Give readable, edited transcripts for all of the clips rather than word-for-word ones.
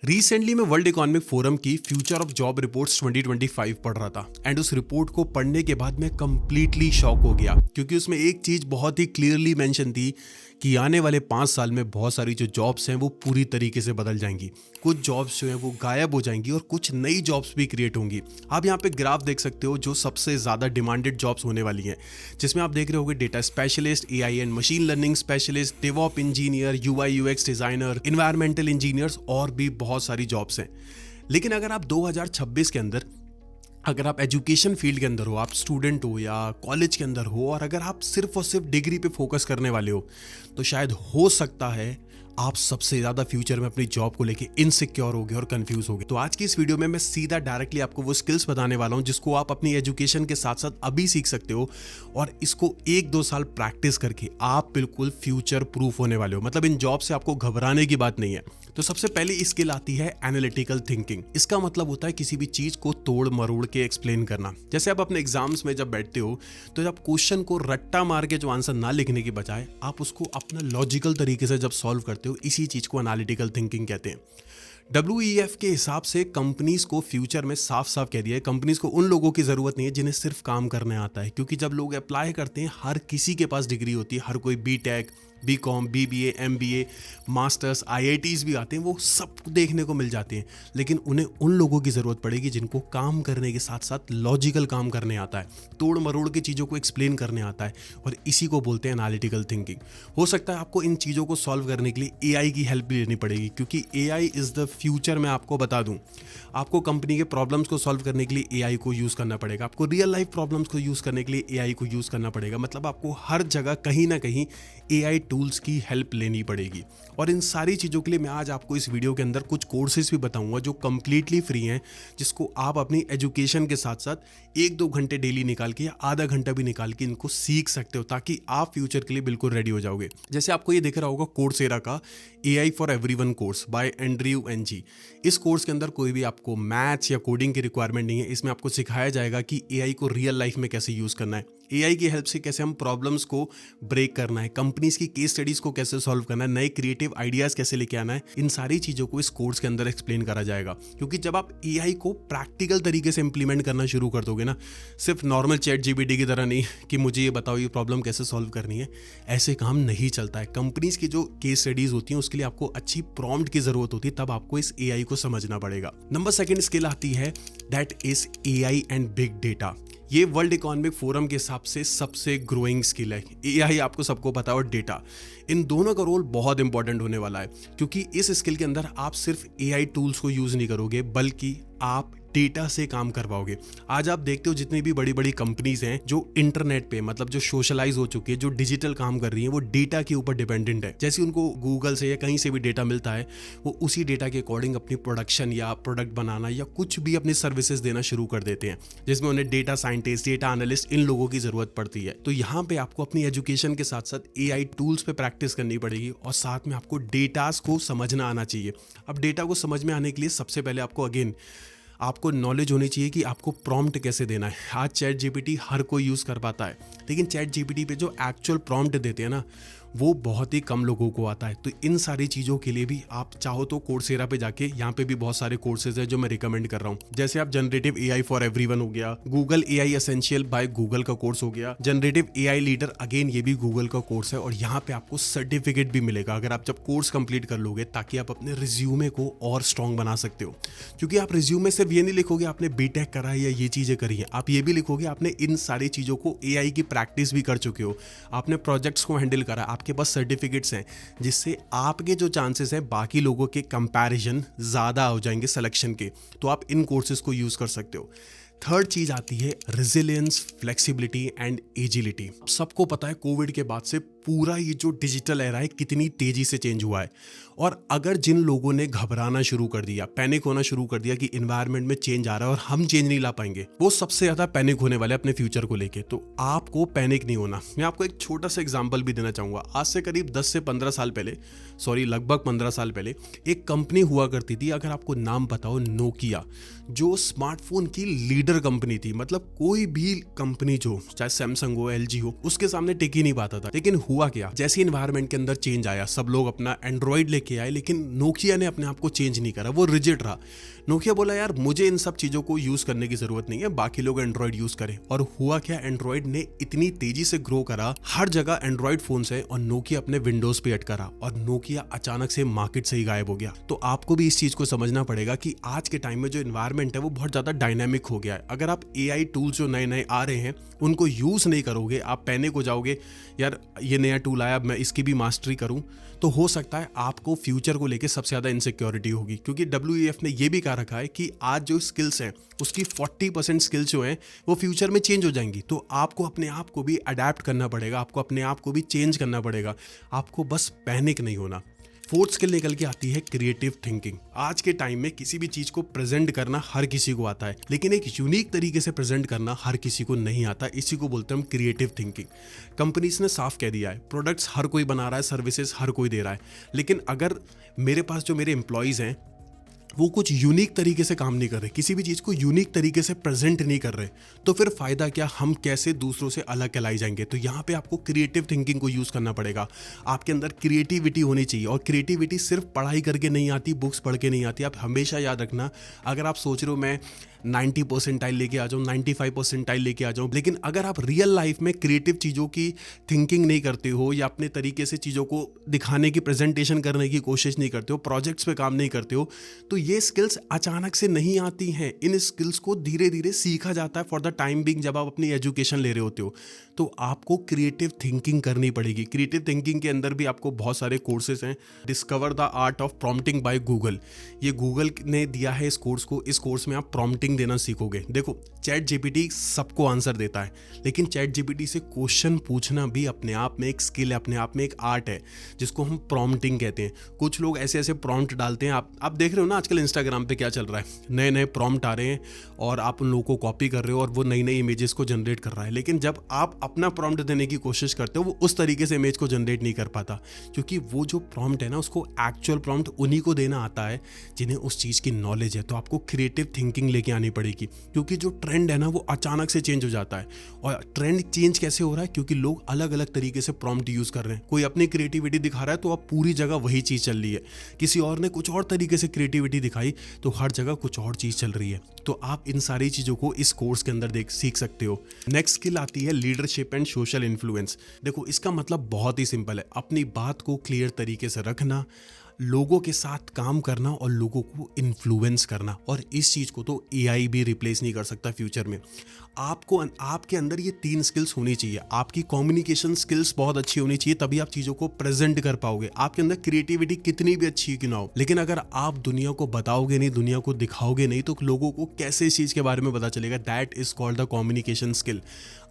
Recently मैं world economic forum की future of job reports 2025 पढ़ रहा था एंड उस रिपोर्ट को पढ़ने के बाद मैं कंप्लीटली शॉक हो गया क्योंकि उसमें एक चीज बहुत ही क्लियरली मेंशन थी कि आने वाले 5 साल में बहुत सारी जो जॉब्स हैं वो पूरी तरीके से बदल जाएंगी। कुछ जॉब्स जो हैं वो गायब हो जाएंगी और कुछ नई जॉब्स भी क्रिएट होंगी। आप यहाँ पे ग्राफ देख सकते हो जो सबसे ज़्यादा डिमांडेड जॉब्स होने वाली हैं, जिसमें आप देख रहे होगे data specialist, AI and machine learning specialist, DevOp engineer, UI UX designer, environmental engineers और भी बहुत सारी जॉब्स हैं। लेकिन अगर आप 2026 के अंदर अगर आप एजुकेशन फील्ड के अंदर हो, आप स्टूडेंट हो या कॉलेज के अंदर हो और अगर आप सिर्फ और सिर्फ डिग्री पे फोकस करने वाले हो, तो शायद हो सकता है आप सबसे ज़्यादा फ्यूचर में अपनी जॉब को लेके इनसिक्योर होगे और कंफ्यूज होगे। तो आज की इस वीडियो में मैं सीधा डायरेक्टली आपको वो स्किल्स बताने वाला हूँ जिसको आप अपनी एजुकेशन के साथ साथ अभी सीख सकते हो और इसको 1-2 साल प्रैक्टिस करके आप बिल्कुल फ्यूचर प्रूफ होने वाले हो। मतलब इन जॉब से आपको घबराने की बात नहीं है। तो सबसे पहले स्किल आती है एनालिटिकल थिंकिंग। इसका मतलब होता है किसी भी चीज को तोड़ मरोड़ के एक्सप्लेन करना। जैसे आप अपने एग्जाम्स में जब बैठते हो तो आप क्वेश्चन को रट्टा मार के जो आंसर ना लिखने की बजाय आप उसको अपना लॉजिकल तरीके से जब सॉल्व करते हो, इसी चीज को एनालिटिकल थिंकिंग कहते हैं। WEF के हिसाब से कंपनीज को फ्यूचर में साफ साफ कह दिया है, कंपनीज को उन लोगों की जरूरत नहीं है जिन्हें सिर्फ काम करने आता है। क्योंकि जब लोग अप्लाई करते हैं हर किसी के पास डिग्री होती है, हर कोई BTech, BCom, BBA, MBA, masters, IITs भी आते हैं, वो सब देखने को मिल जाते हैं। लेकिन उन्हें उन लोगों की ज़रूरत पड़ेगी जिनको काम करने के साथ साथ लॉजिकल काम करने आता है, तोड़ मरोड़ के चीज़ों को एक्सप्लेन करने आता है, और इसी को बोलते हैं एनालिटिकल थिंकिंग। हो सकता है आपको इन चीज़ों को सॉल्व करने के लिए AI की हेल्प भी लेनी पड़ेगी, क्योंकि AI इज़ द फ्यूचर। मैं आपको बता दूँ, आपको कंपनी के प्रॉब्लम्स को सॉल्व करने के लिए AI को यूज़ करना पड़ेगा, आपको रियल लाइफ प्रॉब्लम्स को यूज़ करने के लिए AI को यूज़ करना पड़ेगा। मतलब आपको हर जगह कहीं ना कहीं AI टूल्स की हेल्प लेनी पड़ेगी। और इन सारी चीज़ों के लिए मैं आज आपको इस वीडियो के अंदर कुछ कोर्सेज भी बताऊंगा जो कंप्लीटली फ्री हैं, जिसको आप अपनी एजुकेशन के साथ साथ 1-2 घंटे डेली निकाल के या आधा घंटा भी निकाल के इनको सीख सकते हो, ताकि आप फ्यूचर के लिए बिल्कुल रेडी हो जाओगे। जैसे आपको ये दिख रहा होगा कोर्सेरा का AI for everyone course buy Andrew NG। इस कोर्स के अंदर कोई भी आपको मैथ्स या कोडिंग की रिक्वायरमेंट नहीं है। इसमें आपको सिखाया जाएगा कि AI को रियल लाइफ में कैसे यूज़ करना है, AI की हेल्प से कैसे हम प्रॉब्लम्स को ब्रेक करना है, कंपनीज की केस स्टडीज को कैसे सॉल्व करना है, नए क्रिएटिव आइडियाज कैसे लेके आना है। इन सारी चीज़ों को इस कोर्स के अंदर एक्सप्लेन करा जाएगा। क्योंकि जब आप AI को प्रैक्टिकल तरीके से इंप्लीमेंट करना शुरू कर दोगे ना, सिर्फ नॉर्मल ChatGPT की तरह नहीं कि मुझे ये बताओ ये प्रॉब्लम कैसे सॉल्व करनी है, ऐसे काम नहीं चलता है। कंपनीज की जो केस स्टडीज होती हैं उसके लिए आपको अच्छी प्रॉम्प्ट की जरूरत होती है, तब आपको इस AI को समझना पड़ेगा। नंबर 2 स्किल आती है, that is AI and big data. ये वर्ल्ड इकोनॉमिक फोरम के हिसाब से सबसे ग्रोइंग स्किल है। AI आपको सबको पता है और डेटा, इन दोनों का रोल बहुत इंपॉर्टेंट होने वाला है। क्योंकि इस स्किल के अंदर आप सिर्फ AI टूल्स को यूज नहीं करोगे, बल्कि आप डेटा से काम करवाओगे। आज आप देखते हो जितनी भी बड़ी बड़ी कंपनीज हैं जो इंटरनेट पे, मतलब जो सोशलाइज हो चुकी है, जो डिजिटल काम कर रही हैं, वो डेटा के ऊपर डिपेंडेंट है। जैसे उनको गूगल से या कहीं से भी डेटा मिलता है, वो उसी डेटा के अकॉर्डिंग अपनी प्रोडक्शन या प्रोडक्ट बनाना या कुछ भी अपनी सर्विसेज देना शुरू कर देते हैं, जिसमें उन्हें डेटा साइंटिस्ट, डेटा एनालिस्ट, इन लोगों की जरूरत पड़ती है। तो यहाँ पे आपको अपनी एजुकेशन के साथ साथ AI टूल्स पे प्रैक्टिस करनी पड़ेगी और साथ में आपको डेटास को समझना आना चाहिए। अब डेटा को समझ में आने के लिए सबसे पहले आपको नॉलेज होनी चाहिए कि आपको प्रॉम्प्ट कैसे देना है। आज ChatGPT हर कोई यूज़ कर पाता है, लेकिन ChatGPT पे जो एक्चुअल प्रॉम्प्ट देते हैं ना, वो बहुत ही कम लोगों को आता है। तो इन सारी चीज़ों के लिए भी आप चाहो तो कोर्सेरा पे जाके, यहाँ पे भी बहुत सारे कोर्सेज हैं जो मैं रिकमेंड कर रहा हूँ। जैसे आप जनरेटिव AI फॉर एवरीवन हो गया, Google AI essential by Google का कोर्स हो गया, जनरेटिव AI लीडर, अगेन ये भी गूगल का कोर्स है, और यहाँ पे आपको सर्टिफिकेट भी मिलेगा अगर आप जब कोर्स कंप्लीट कर लोगे, ताकि आप अपने रिज्यूमे को और स्ट्रॉन्ग बना सकते हो। क्योंकि आप रिज्यूमे सिर्फ ये नहीं लिखोगे आपने BTech करा है या ये चीज़ें करी हैं, आप ये भी लिखोगे आपने इन सारी चीज़ों को AI की प्रैक्टिस भी कर चुके हो, आपने प्रोजेक्ट्स को हैंडल करा, आपके पास सर्टिफिकेट्स हैं, जिससे आपके जो चांसेस हैं बाकी लोगों के कंपैरिजन ज़्यादा हो जाएंगे सिलेक्शन के। तो आप इन कोर्सेज को यूज़ कर सकते हो। 3rd चीज आती है रेजिलियंस, फ्लेक्सिबिलिटी एंड एजिलिटी। सबको पता है कोविड के बाद से पूरा ये जो डिजिटल एरा है कितनी तेजी से चेंज हुआ है, और अगर जिन लोगों ने घबराना शुरू कर दिया, पैनिक होना शुरू कर दिया कि एनवायरनमेंट में चेंज आ रहा है और हम चेंज नहीं ला पाएंगे, वो सबसे ज्यादा पैनिक होने वाले अपने फ्यूचर को लेके। तो आपको पैनिक नहीं होना। मैं आपको एक छोटा सा एग्जांपल भी देना चाहूंगा। आज से करीब 10 से 15 साल पहले, लगभग 15 साल पहले एक कंपनी हुआ करती थी, अगर आपको नाम पता हो, नोकिया, जो स्मार्टफोन की लीडर कंपनी थी। मतलब कोई भी कंपनी जो चाहे सैमसंग हो, LG हो, उसके सामने टिक ही नहीं पाता था। लेकिन हुआ क्या, जैसे इन्वायरमेंट के अंदर चेंज आया, सब लोग अपना एंड्रॉइड लेके आए, लेकिन नोकिया ने अपने आप को चेंज नहीं करा, वो रिजिड रहा। नोकिया बोला यार मुझे इन सब चीज़ों को यूज़ करने की ज़रूरत नहीं है, बाकी लोग एंड्रॉइड यूज़ करें। और हुआ क्या, एंड्रॉइड ने इतनी तेज़ी से ग्रो करा, हर जगह एंड्रॉइड फ़ोन्स है, और नोकिया अपने विंडोज़ पे अटका रहा, और नोकिया अचानक से मार्केट से ही गायब हो गया। तो आपको भी इस चीज़ को समझना पड़ेगा कि आज के टाइम में जो इन्वायरमेंट है वो बहुत ज़्यादा डायनामिक हो गया है। अगर आप AI टूल्स जो नए नए आ रहे हैं उनको यूज़ नहीं करोगे, आप पैनिक हो जाओगे, यार ये नया टूल आया, मैं इसकी भी मास्टरी करूं, तो हो सकता है आपको फ्यूचर को लेके सबसे ज़्यादा इनसिक्योरिटी होगी। क्योंकि WEF ने ये भी कहा रखा है कि आज जो स्किल्स हैं उसकी 40% स्किल्स जो हैं वो फ्यूचर में चेंज हो जाएंगी। तो आपको अपने आप को भी अडेप्ट करना पड़ेगा, आपको अपने आप को भी चेंज करना पड़ेगा, आपको बस पैनिक नहीं होना। फोर्थ स्किल निकल के आती है क्रिएटिव थिंकिंग। आज के टाइम में किसी भी चीज को प्रेजेंट करना हर किसी को आता है, लेकिन एक यूनिक तरीके से प्रेजेंट करना हर किसी को नहीं आता। इसी को बोलते हैं हम क्रिएटिव थिंकिंग। कंपनीज ने साफ कह दिया है, प्रोडक्ट्स हर कोई बना रहा है, सर्विसेज हर कोई दे रहा है, लेकिन अगर मेरे पास जो मेरे एम्प्लॉयज़ हैं वो कुछ यूनिक तरीके से काम नहीं कर रहे, किसी भी चीज़ को यूनिक तरीके से प्रेजेंट नहीं कर रहे, तो फिर फ़ायदा क्या, हम कैसे दूसरों से अलग कहलाई जाएंगे। तो यहाँ पे आपको क्रिएटिव थिंकिंग को यूज़ करना पड़ेगा। आपके अंदर क्रिएटिविटी होनी चाहिए, और क्रिएटिविटी सिर्फ पढ़ाई करके नहीं आती, बुक्स पढ़ के नहीं आती। आप हमेशा याद रखना, अगर आप सोच रहे हो मैं 90 परसेंटाइल लेके आ जाऊँ, 95 परसेंटाइल लेके आ जाऊँ, लेकिन अगर आप रियल लाइफ में क्रिएटिव चीज़ों की थिंकिंग नहीं करते हो, या अपने तरीके से चीज़ों को दिखाने की, प्रेजेंटेशन करने की कोशिश नहीं करते हो, प्रोजेक्ट्स पे काम नहीं करते हो, तो ये स्किल्स अचानक से नहीं आती हैं। इन स्किल्स को धीरे धीरे सीखा जाता है फॉर द टाइम बिंग, जब आप अपनी एजुकेशन ले रहे होते हो। तो आपको क्रिएटिव थिंकिंग करनी पड़ेगी। क्रिएटिव थिंकिंग के अंदर भी आपको बहुत सारे कोर्सेज हैं। Discover the art of prompting by Google, ये गूगल ने दिया है इस कोर्स को। इस कोर्स में आप प्रॉम्प्टिंग देना सीखोगे। देखो, ChatGPT सबको आंसर देता है, लेकिन ChatGPT से क्वेश्चन पूछना भी अपने आप में एक स्किल है, अपने आप में एक आर्ट है, जिसको हम प्रॉम्प्टिंग कहते हैं। कुछ लोग ऐसे ऐसे प्रॉम्प्ट डालते हैं, आप देख रहे हो ना आजकल इंस्टाग्राम पे क्या चल रहा है, नए नए प्रॉम्प्ट आ रहे हैं और आप उन लोगों को कॉपी कर रहे हो और वो नई नई इमेजेस को जनरेट कर रहा है। लेकिन जब आप अपना प्रॉम्प्ट देने की कोशिश करते हो, वो उस तरीके से इमेज को जनरेट नहीं कर पाता, क्योंकि वो जो प्रॉम्प्ट है ना, उसको एक्चुअल प्रॉम्प्ट उन्हीं को देना आता है जिन्हें उस चीज़ की नॉलेज है। तो आपको क्रिएटिव थिंकिंग लेके आनी पड़ेगी, क्योंकि जो ट्रेंड है ना वो अचानक से चेंज हो जाता है। और ट्रेंड चेंज कैसे हो रहा है, क्योंकि लोग अलग अलग तरीके से प्रॉम्प्ट यूज़ कर रहे हैं। कोई अपनी क्रिएटिविटी दिखा रहा है तो अब पूरी जगह वही चीज़ चल रही है, किसी और ने कुछ और तरीके से क्रिएटिविटी दिखाई तो हर जगह कुछ और चीज़ चल रही है। तो आप इन सारी चीज़ों को इस कोर्स के अंदर सीख सकते हो। नेक्स्ट स्किल आती है लीडरशिप एंड सोशल इन्फ्लुएंस। देखो, इसका मतलब बहुत ही सिंपल है, अपनी बात को क्लियर तरीके से रखना, लोगों के साथ काम करना और लोगों को इन्फ्लुएंस करना। और इस चीज़ को तो AI भी रिप्लेस नहीं कर सकता फ्यूचर में। आपको आपके अंदर ये 3 स्किल्स होनी चाहिए। आपकी कम्युनिकेशन स्किल्स बहुत अच्छी होनी चाहिए, तभी आप चीज़ों को प्रेजेंट कर पाओगे। आपके अंदर क्रिएटिविटी कितनी भी अच्छी क्यों ना हो, लेकिन अगर आप दुनिया को बताओगे नहीं, दुनिया को दिखाओगे नहीं, तो लोगों को कैसे इस चीज़ के बारे में पता चलेगा। That is called the communication skill.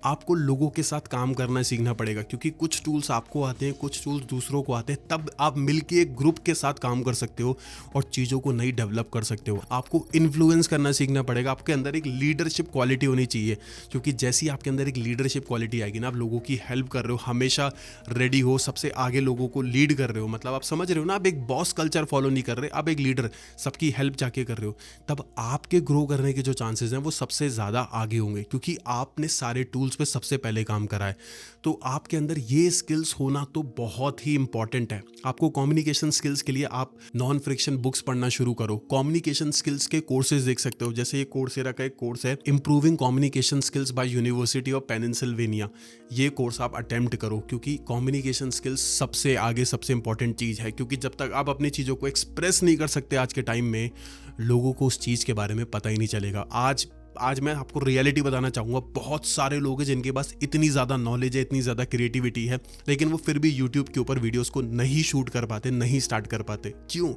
आपको लोगों के साथ काम करना सीखना पड़ेगा, क्योंकि कुछ टूल्स आपको आते हैं, कुछ टूल्स दूसरों को आते हैं, तब आप मिलके एक ग्रुप के साथ काम कर सकते हो और चीज़ों को नई डेवलप कर सकते हो। आपको इन्फ्लुएंस करना सीखना पड़ेगा। आपके अंदर एक लीडरशिप क्वालिटी होनी चाहिए, क्योंकि जैसी आपके अंदर एक लीडरशिप क्वालिटी आएगी ना, आप लोगों की हेल्प कर रहे हो, हमेशा रेडी हो, सबसे आगे लोगों को लीड कर रहे हो, मतलब आप समझ रहे हो ना, आप एक बॉस कल्चर फॉलो नहीं कर रहे, आप एक लीडर सबकी हेल्प जाके कर रहे हो, तब आपके ग्रो करने के जो चांसेस हैं वो सबसे ज़्यादा आगे होंगे, क्योंकि आपने सारे टूल्स पे सबसे पहले काम करा है। तो आपके अंदर ये स्किल्स होना तो बहुत ही इंपॉर्टेंट है। आपको कम्युनिकेशन स्किल्स के लिए आप नॉन फ्रिक्शन बुक्स पढ़ना शुरू करो। कम्युनिकेशन स्किल्स के कोर्सेज देख सकते हो, जैसे ये कोर्सेरा का एक कोर्स है, improving communication skills by university of Pennsylvania. ये कोर्स आप अटेम्प्ट करो, क्योंकि कम्युनिकेशन स्किल्स सबसे आगे, सबसे इंपॉर्टेंट चीज़ है। क्योंकि जब तक आप अपनी चीज़ों को एक्सप्रेस नहीं कर सकते आज के टाइम में, लोगों को उस चीज़ के बारे में पता ही नहीं चलेगा। आज मैं आपको रियलिटी बताना चाहूँगा, बहुत सारे लोग हैं जिनके पास इतनी ज़्यादा नॉलेज है, इतनी ज़्यादा क्रिएटिविटी है, लेकिन वो फिर भी यूट्यूब के ऊपर वीडियोस को नहीं शूट कर पाते, नहीं स्टार्ट कर पाते। क्यों?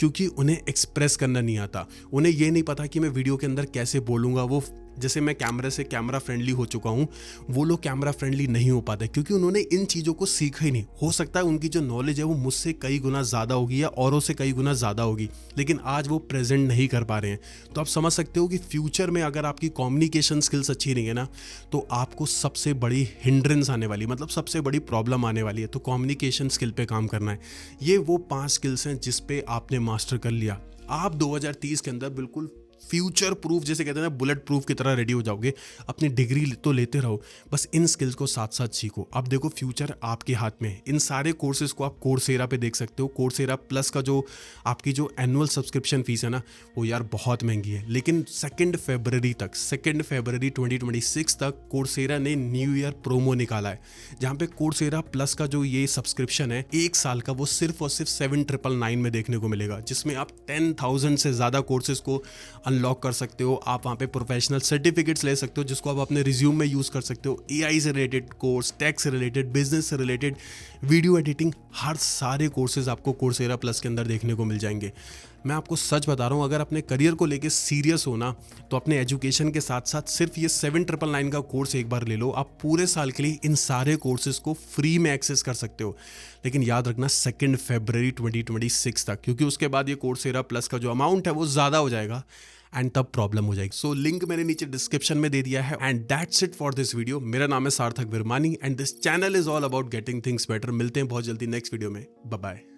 क्योंकि उन्हें एक्सप्रेस करना नहीं आता। उन्हें ये नहीं पता कि मैं वीडियो के अंदर कैसे बोलूँगा। वो जैसे मैं कैमरे से कैमरा फ्रेंडली हो चुका हूँ, वो लोग कैमरा फ्रेंडली नहीं हो पाते, क्योंकि उन्होंने इन चीज़ों को सीखा ही नहीं। हो सकता है उनकी जो नॉलेज है वो मुझसे कई गुना ज़्यादा होगी या औरों से कई गुना ज़्यादा होगी, लेकिन आज वो प्रेजेंट नहीं कर पा रहे हैं। तो आप समझ सकते हो कि फ्यूचर में अगर आपकी कम्युनिकेशन स्किल्स अच्छी नहीं है ना, तो आपको सबसे बड़ी हिंड्रेंस आने वाली, मतलब सबसे बड़ी प्रॉब्लम आने वाली है। तो कम्युनिकेशन स्किल पे काम करना है। ये वो 5 स्किल्स हैं जिस पे आपने मास्टर कर लिया, आप 2030 के अंदर बिल्कुल फ्यूचर प्रूफ, जैसे कहते हैं ना, बुलेट प्रूफ की तरह रेडी हो जाओगे। अपनी डिग्री तो लेते रहो, बस इन स्किल्स को साथ साथ सीखो। अब देखो फ्यूचर आपके हाथ में है। इन सारे कोर्सेज को आप कोर्सेरा पे देख सकते हो। कोर्सेरा प्लस का जो आपकी जो एनुअल सब्सक्रिप्शन फीस है ना, वो यार बहुत महंगी है, लेकिन 2 फरवरी तक, 2 फरवरी 2026 तक कोर्सेरा ने न्यू ईयर प्रोमो निकाला है, जहाँ पे कोर्सेरा प्लस का जो ये सब्सक्रिप्शन है 1 साल का, वो सिर्फ और सिर्फ 7,999 में देखने को मिलेगा, जिसमें आप 10,000 से ज़्यादा कोर्सेज को अनलॉक कर सकते हो। आप वहाँ पे प्रोफेशनल सर्टिफिकेट्स ले सकते हो, जिसको आप अपने रिज्यूम में यूज़ कर सकते हो। एआई से रिलेटेड कोर्स, टेक से रिलेटेड, बिजनेस से रिलेटेड, वीडियो एडिटिंग, हर सारे कोर्सेज आपको कोर्सेरा प्लस के अंदर देखने को मिल जाएंगे। मैं आपको सच बता रहा हूँ, अगर अपने करियर को लेके सीरियस हो ना, तो अपने एजुकेशन के साथ साथ सिर्फ ये 7,999 का कोर्स एक बार ले लो। आप पूरे साल के लिए इन सारे कोर्सेज को फ्री में एक्सेस कर सकते हो, लेकिन याद रखना 2 फरवरी 2026 तक, क्योंकि उसके बाद ये कोर्सेरा प्लस का जो अमाउंट है वो ज़्यादा हो जाएगा एंड तब प्रॉब्लम हो जाएगी। सो लिंक मैंने नीचे डिस्क्रिप्शन में दे दिया है। And that's it for this video. मेरा नाम है Sarthak Virmani and this channel is all about getting things better. मिलते हैं बहुत जल्दी नेक्स्ट वीडियो में। Bye bye.